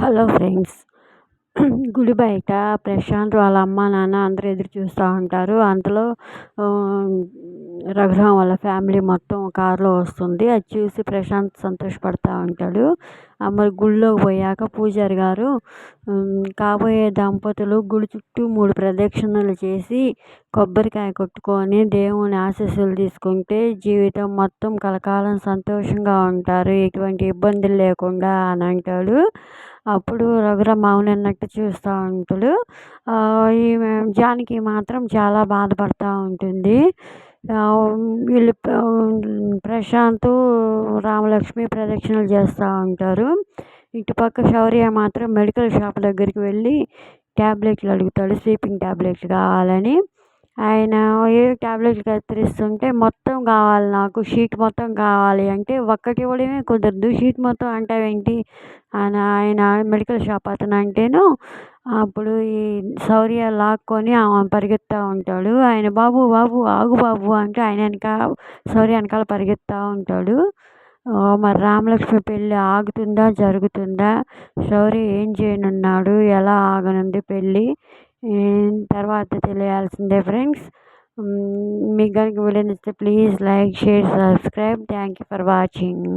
Hello friends. గుడి బయట ప్రశాంత్ వాళ్ళ అమ్మ నాన్న అందరూ ఎదురు చూస్తూ ఉంటారు. అంతలో రఘురామ్ వాళ్ళ ఫ్యామిలీ మొత్తం కారులో వస్తుంది. అది చూసి ప్రశాంత్ సంతోషపడుతూ ఉంటాడు. మరి గుళ్ళోకి పోయాక పూజారి గారు కాబోయే దంపతులు గుడి చుట్టూ 3 ప్రదక్షిణలు చేసి కొబ్బరికాయ కొట్టుకొని దేవుని ఆశీస్సులు తీసుకుంటే జీవితం మొత్తం కలకాలం సంతోషంగా ఉంటారు, ఎటువంటి ఇబ్బందులు లేకుండా అని అంటాడు. అప్పుడు రఘురామ్ అవునన్నట్టు చూస్తూ ఉంటాడు. ఈమె జానకి మాత్రం చాలా బాధపడుతూ ఉంటుంది. వీళ్ళు ప్రశాంత్ రామలక్ష్మి ప్రదక్షిణలు చేస్తూ ఉంటారు. ఇటుపక్క శౌర్య మాత్రం మెడికల్ షాప్ దగ్గరికి వెళ్ళి ట్యాబ్లెట్లు అడుగుతాడు, స్లీపింగ్ ట్యాబ్లెట్లు కావాలని. ఆయన ఏ ట్యాబ్లెట్లు కత్తిరిస్తుంటే మొత్తం కావాలి, నాకు షీట్ మొత్తం కావాలి అంటే ఒక్కటి ఇవ్వడమే కుదరదు, షీట్ మొత్తం అంటావేంటి అని ఆయన మెడికల్ షాప్ అతను అంటేను. అప్పుడు ఈ శౌర్య లాక్కొని ఆమె పరిగెత్తుతూ ఉంటాడు. ఆయన బాబు బాబు ఆగు బాబు అంటే ఆయన శౌర్య వెనకాల పరిగెత్తుతూ ఉంటాడు. మరి రామలక్ష్మి పెళ్ళి ఆగుతుందా జరుగుతుందా, శౌర్య ఏం చేయనున్నాడు, ఎలా ఆగనుంది పెళ్ళి తర్వాత తెలియాల్సిందే ఫ్రెండ్స్. మీకు కనుక వీడియో నచ్చితే please like share subscribe. Thank you for watching.